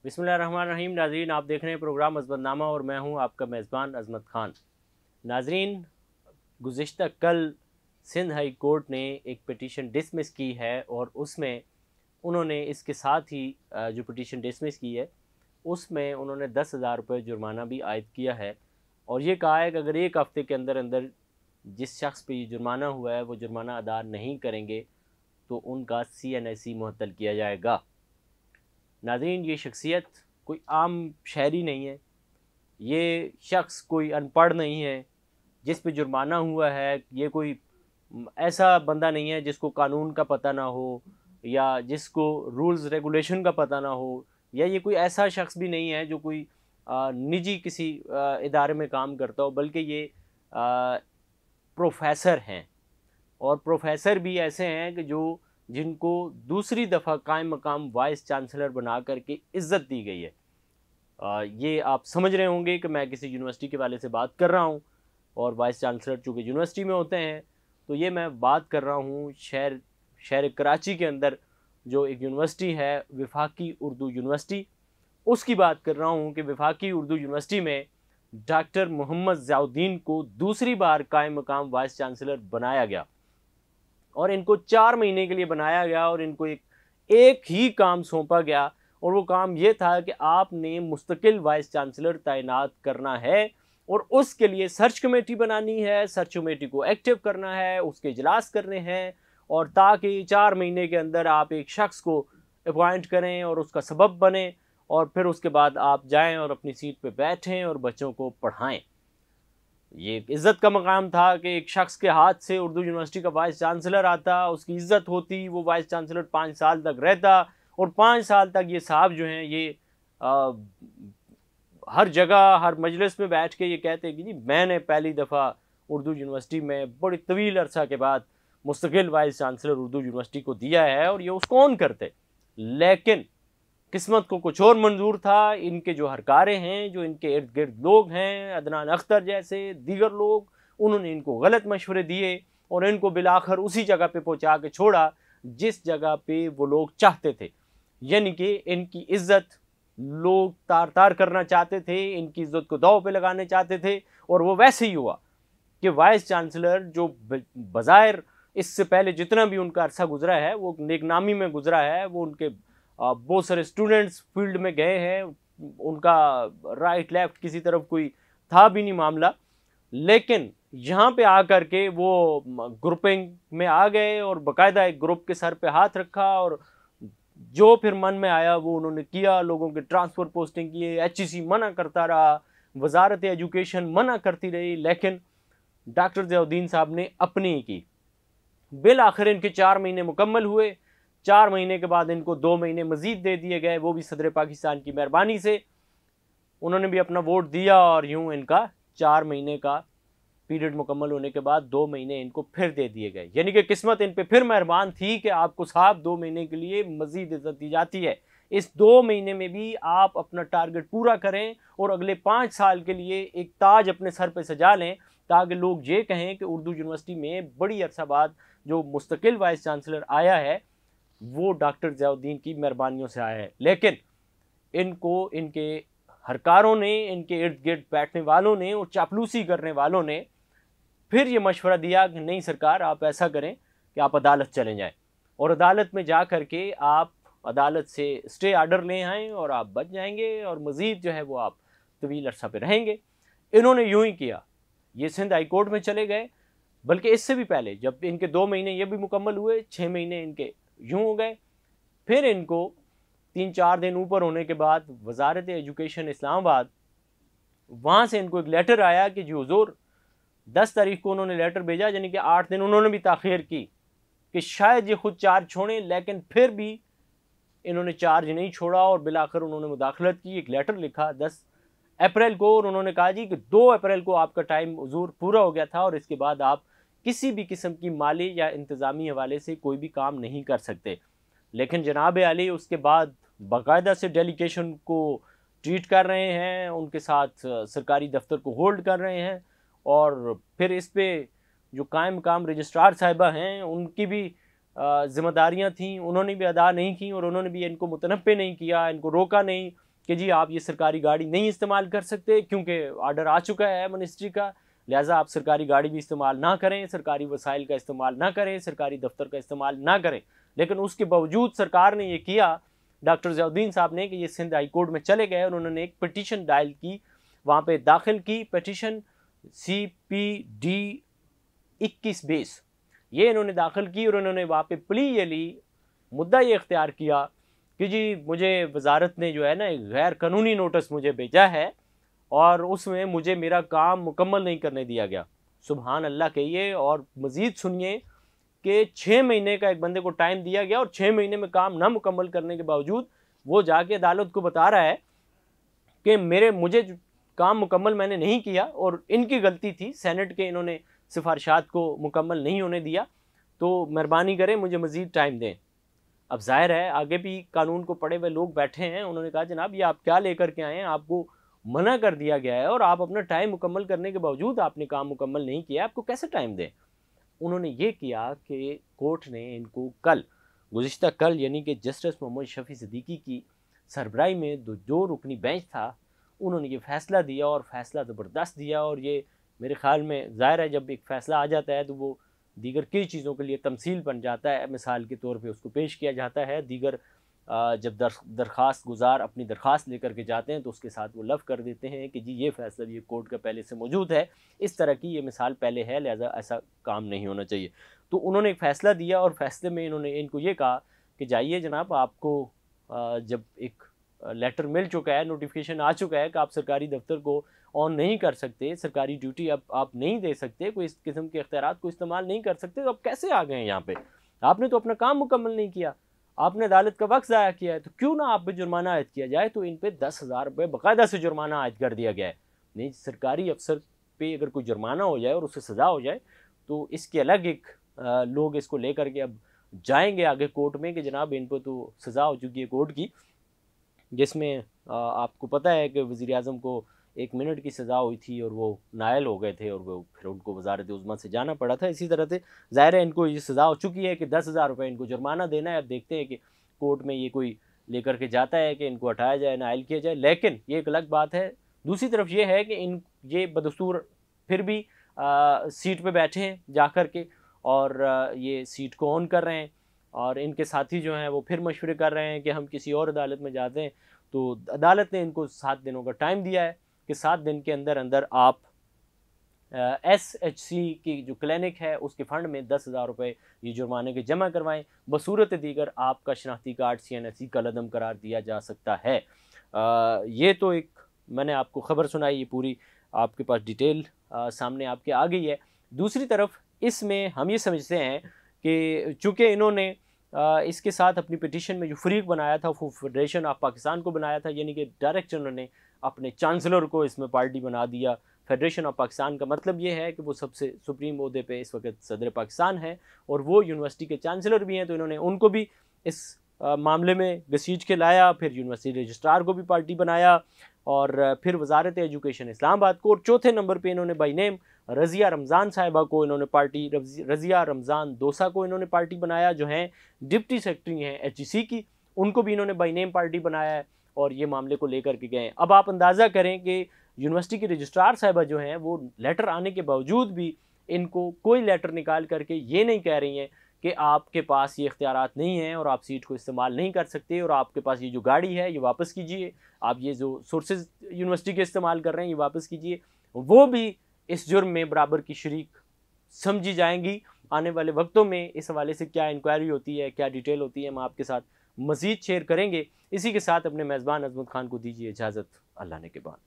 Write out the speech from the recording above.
बिस्मिल्लाहिर्रहमानिर्रहीम। नाजरीन, आप देख रहे हैं प्रोग्राम अज़मतनामा और मैं हूं आपका मेज़बान अज़मत ख़ान। नाजरीन, गुज़िश्ता कल सिंध हाई कोर्ट ने एक पिटीशन डिसमिस की है और उसमें उन्होंने इसके साथ ही जो पिटीशन डिसमिस की है उसमें उन्होंने 10,000 रुपये जुर्माना भी आयद किया है और ये कहा है कि अगर एक हफ़्ते के अंदर अंदर जिस शख्स पे ये जुर्माना हुआ है वो जुर्माना अदा नहीं करेंगे तो उनका CNSE मुअत्तल किया जाएगा। नाज़रीन, ये शख्सियत कोई आम शहरी नहीं है, ये शख्स कोई अनपढ़ नहीं है जिस पे जुर्माना हुआ है। ये कोई ऐसा बंदा नहीं है जिसको कानून का पता ना हो या जिसको रूल्स रेगुलेशन का पता ना हो, या ये कोई ऐसा शख्स भी नहीं है जो कोई निजी किसी इदारे में काम करता हो, बल्कि ये प्रोफेसर हैं और प्रोफेसर भी ऐसे हैं कि जो जिनको दूसरी दफ़ा कायम मकाम वाइस चांसलर बना करके इज़्ज़त दी गई है। ये आप समझ रहे होंगे कि मैं किसी यूनिवर्सिटी के वाले से बात कर रहा हूँ और वाइस चांसलर चूँकि यूनिवर्सिटी में होते हैं, तो ये मैं बात कर रहा हूँ शहर कराची के अंदर जो एक यूनिवर्सिटी है वफाकी उर्दू यूनिवर्सिटी, उसकी बात कर रहा हूँ कि वफाकी उर्दू यूनिवर्सिटी में डॉक्टर मोहम्मद ज़ियाउद्दीन को दूसरी बार कायम मकाम वाइस चांसलर बनाया गया और इनको 4 महीने के लिए बनाया गया और इनको एक ही काम सौंपा गया और वो काम ये था कि आपने मुस्तकिल वाइस चांसलर तैनात करना है और उसके लिए सर्च कमेटी बनानी है, सर्च कमेटी को एक्टिव करना है, उसके इजलास करने हैं और ताकि 4 महीने के अंदर आप एक शख्स को अपॉइंट करें और उसका सबब बने और फिर उसके बाद आप जाएं और अपनी सीट पे बैठें और बच्चों को पढ़ाएं। ये एक इज़्ज़त का मकाम था कि एक शख्स के हाथ से उर्दू यूनिवर्सिटी का वाइस चांसलर आता, उसकी इज़्ज़त होती, वो वाइस चांसलर 5 साल तक रहता और 5 साल तक ये साहब जो हैं ये आ, हर जगह हर मजलिस में बैठ के ये कहते कि जी मैंने पहली दफ़ा उर्दू यूनिवर्सिटी में बड़ी तवील अरसा के बाद मुस्तकिल वाइस चांसलर उर्दू यूनिवर्सिटी को दिया है और ये उसको ऑन करते। लेकिन किस्मत को कुछ और मंजूर था। इनके जो हरकारे हैं, जो इनके इर्द गिर्द लोग हैं, अदनान अख्तर जैसे दीगर लोग, उन्होंने इनको गलत मशवरे दिए और इनको बिलाखर उसी जगह पे पहुंचा के छोड़ा जिस जगह पे वो लोग चाहते थे। यानी कि इनकी इज्जत लोग तार तार करना चाहते थे, इनकी इज्जत को दांव पे लगाने चाहते थे और वो वैसे ही हुआ कि वाइस चांसलर जो बज़ाहिर इससे पहले जितना भी उनका अरसा गुजरा है वो नेकनामी में गुजरा है, वो उनके बहुत सारे स्टूडेंट्स फील्ड में गए हैं, उनका राइट लेफ्ट किसी तरफ कोई था भी नहीं मामला, लेकिन यहाँ पे आकर के वो ग्रुपिंग में आ गए और बाकायदा एक ग्रुप के सर पे हाथ रखा और जो फिर मन में आया वो उन्होंने किया। लोगों के ट्रांसफ़र पोस्टिंग किए, HEC मना करता रहा, वजारत एजुकेशन मना करती रही, लेकिन डॉक्टर ज़ियाउद्दीन साहब ने अपनी की। बिल आखिर इनके 4 महीने मुकम्मल हुए। 4 महीने के बाद इनको 2 महीने मजीद दे दिए गए, वो भी सदर पाकिस्तान की मेहरबानी से। उन्होंने भी अपना वोट दिया और यूं इनका 4 महीने का पीरियड मुकम्मल होने के बाद 2 महीने इनको फिर दे दिए गए। यानी कि किस्मत इन पे फिर मेहरबान थी कि आपको साहब 2 महीने के लिए मजीद इज्जत दी जाती है। इस 2 महीने में भी आप अपना टारगेट पूरा करें और अगले 5 साल के लिए एक ताज अपने सर पे सजा लें ताकि लोग ये कहें कि उर्दू यूनिवर्सिटी में बड़ी अरसा बाद जो मुस्तकिल वाइस चांसलर आया है वो डॉक्टर ज़ियाउद्दीन की मेहरबानियों से आया है। लेकिन इनको इनके हरकारों ने, इनके इर्द गिर्द बैठने वालों ने और चापलूसी करने वालों ने फिर ये मशवरा दिया कि नहीं सरकार, आप ऐसा करें कि आप अदालत चले जाएं और अदालत में जा कर के आप अदालत से स्टे आर्डर ले आएँ और आप बच जाएंगे और मज़ीद जो है वो आप तवील अरसा पे रहेंगे। इन्होंने यूँ ही किया, ये सिंध हाई कोर्ट में चले गए, बल्कि इससे भी पहले जब इनके 2 महीने ये भी मुकम्मल हुए, 6 महीने इनके यूँ हो गए। फिर इनको 3-4 दिन ऊपर होने के बाद वजारत एजुकेशन इस्लामाबाद, वहाँ से इनको एक लेटर आया कि जी हुजूर 10 तारीख को उन्होंने लेटर भेजा, यानी कि 8 दिन उन्होंने भी ताख़ीर की कि शायद ये खुद चार्ज छोड़ें, लेकिन फिर भी इन्होंने चार्ज नहीं छोड़ा और बिलाखिर उन्होंने मुदाखलत की। एक लेटर लिखा 10 अप्रैल को और उन्होंने कहा जी कि 2 अप्रैल को आपका टाइम हुजूर पूरा हो गया था और इसके बाद आप किसी भी किस्म की माली या इंतज़ामी हवाले से कोई भी काम नहीं कर सकते। लेकिन जनाब आली उसके बाद बाकायदा से डेलीगेशन को ट्रीट कर रहे हैं, उनके साथ सरकारी दफ्तर को होल्ड कर रहे हैं और फिर इस पे जो कायम काम रजिस्ट्रार साहिबा हैं उनकी भी ज़िम्मेदारियाँ थीं, उन्होंने भी अदा नहीं की और उन्होंने भी इनको मुतनब्बे नहीं किया, इनको रोका नहीं कि जी आप ये सरकारी गाड़ी नहीं इस्तेमाल कर सकते क्योंकि ऑर्डर आ चुका है मिनिस्ट्री का, लिहाजा आप सरकारी गाड़ी भी इस्तेमाल ना करें, सरकारी वसाइल का इस्तेमाल ना करें, सरकारी दफ्तर का इस्तेमाल ना करें। लेकिन उसके बावजूद सरकार ने ये किया, डॉक्टर ज़ियाउद्दीन साहब ने, कि ये सिंध हाई कोर्ट में चले गए और उन्होंने एक पिटीशन डायल की, वहाँ पे दाखिल की पिटीशन CPD 21-20, ये इन्होंने दाखिल की और उन्होंने वहाँ पे प्ली ये ली, मुद्दा ये इख्तियार किया कि जी मुझे वजारत ने जो है ना एक गैर कानूनी नोटिस मुझे भेजा है और उसमें मुझे मेरा काम मुकम्मल नहीं करने दिया गया। सुबहान अल्लाह कहिए और मज़ीद सुनिए कि 6 महीने का एक बंदे को टाइम दिया गया और 6 महीने में काम ना मुकम्मल करने के बावजूद वो जाके अदालत को बता रहा है कि मुझे काम मुकम्मल मैंने नहीं किया और इनकी गलती थी, सेनेट के इन्होंने सिफारिशात को मुकम्मल नहीं होने दिया, तो मेहरबानी करें मुझे मज़ीद टाइम दें। अब जाहिर है आगे भी कानून को पढ़े हुए लोग बैठे हैं, उन्होंने कहा जनाब ये आप क्या लेकर के आए हैं, आपको मना कर दिया गया है और आप अपना टाइम मुकम्मल करने के बावजूद आपने काम मुकम्मल नहीं किया, आपको कैसे टाइम दें। उन्होंने ये किया कि कोर्ट ने इनको गुज़िश्ता कल यानी कि जस्टिस मोहम्मद शफ़ी सिद्दीकी की सरबराही में जो रुकनी बेंच था, उन्होंने ये फ़ैसला दिया और फ़ैसला ज़बरदस्त दिया। और ये मेरे ख़्याल में ज़ाहिर है जब एक फ़ैसला आ जाता है तो वो दीगर कई चीज़ों के लिए तमसील बन जाता है, मिसाल के तौर पे उसको पेश किया जाता है। दीगर जब दरख्वास्त गुजार अपनी दरख्वास्त लेकर के जाते हैं तो उसके साथ वो लफ कर देते हैं कि जी ये फ़ैसला ये कोर्ट का पहले से मौजूद है, इस तरह की ये मिसाल पहले है, लिहाजा ऐसा काम नहीं होना चाहिए। तो उन्होंने एक फ़ैसला दिया और फ़ैसले में इनको ये कहा कि जाइए जनाब, आपको जब एक लेटर मिल चुका है, नोटिफिकेशन आ चुका है कि आप सरकारी दफ्तर को ऑन नहीं कर सकते, सरकारी ड्यूटी अब आप नहीं दे सकते, कोई इस किस्म के इख्तियारात को इस्तेमाल नहीं कर सकते, तो अब कैसे आ गए यहाँ पे? आपने तो अपना काम मुकम्मल नहीं किया, आपने अदालत का वक्त ज़ाया किया है, तो क्यों ना आप पे जुर्माना आयद किया जाए। तो इन पे 10,000 रुपये बाकायदा से जुर्माना आयद कर दिया गया है। नहीं, सरकारी अफसर पे अगर कोई जुर्माना हो जाए और उससे सज़ा हो जाए तो इसके अलग एक लोग इसको लेकर के अब जाएंगे आगे कोर्ट में कि जनाब इन पर तो सज़ा हो चुकी है कोर्ट की, जिसमें आपको पता है कि वज़ीर-ए-आज़म को 1 मिनट की सज़ा हुई थी और वो नायल हो गए थे और वो फिर उनको वज़ारत उज़्मा से जाना पड़ा था। इसी तरह से ज़ाहिर है इनको ये सज़ा हो चुकी है कि 10,000 रुपये इनको जुर्माना देना है। अब देखते हैं कि कोर्ट में ये कोई लेकर के जाता है कि इनको हटाया जाए, नायल किया जाए। लेकिन ये एक अलग बात है। दूसरी तरफ ये है कि ये बदस्तूर फिर भी सीट पे बैठे हैं जा कर के और ये सीट को ऑन कर रहे हैं और इनके साथी जो हैं वो फिर मशवरे कर रहे हैं कि हम किसी और अदालत में जाते हैं। तो अदालत ने इनको 7 दिनों का टाइम दिया है कि 7 दिन के अंदर अंदर आप SHC की जो क्लिनिक है उसके फ़ंड में 10,000 रुपये ये जुर्माने के जमा करवाएं, बसूरत दीगर आपका शनाख्ती कार्ड CNSE कलअदम करार दिया जा सकता है। ये तो एक मैंने आपको ख़बर सुनाई, ये पूरी आपके पास डिटेल सामने आपके आ गई है। दूसरी तरफ इसमें हम ये समझते हैं कि चूँकि इन्होंने इसके साथ अपनी पिटीशन में जो फरीक बनाया था वो फेडरेशन ऑफ पाकिस्तान को बनाया था, यानी कि डायरेक्ट उन्होंने अपने चांसलर को इसमें पार्टी बना दिया। फेडरेशन ऑफ पाकिस्तान का मतलब ये है कि वो सबसे सुप्रीम ओहदे पे इस वक्त सदर पाकिस्तान है और वो यूनिवर्सिटी के चांसलर भी हैं, तो इन्होंने उनको भी इस मामले में घसीट के लाया, फिर यूनिवर्सिटी रजिस्ट्रार को भी पार्टी बनाया और फिर वजारत एजुकेशन इस्लामाबाद को, और चौथे नंबर पे इन्होंने बाई नेम रज़िया रमज़ान साहिबा को इन्होंने पार्टी, रज़िया रमज़ान दोसा को इन्होंने पार्टी बनाया, जो हैं डिप्टी सेक्रेटरी हैं HEC की, उनको भी इन्होंने बाई नेम पार्टी बनाया है और ये मामले को लेकर के गए। अब आप अंदाज़ा करें कि यूनिवर्सिटी की रजिस्ट्रार साहिबा जो हैं वो लेटर आने के बावजूद भी इनको कोई लेटर निकाल करके ये नहीं कह रही हैं कि आपके पास ये इख्तियारात नहीं हैं और आप सीट को इस्तेमाल नहीं कर सकते और आपके पास ये जो गाड़ी है ये वापस कीजिए, आप ये जो सोर्सेज यूनिवर्सिटी के इस्तेमाल कर रहे हैं ये वापस कीजिए। वो भी इस जुर्म में बराबर की शरीक समझी जाएंगी। आने वाले वक्तों में इस हवाले से क्या इंक्वायरी होती है, क्या डिटेल होती है, हम आपके साथ मज़ीद शेयर करेंगे। इसी के साथ अपने मेज़बान अज़मत खान को दीजिए इजाज़त, अल्लाह ने के बाद।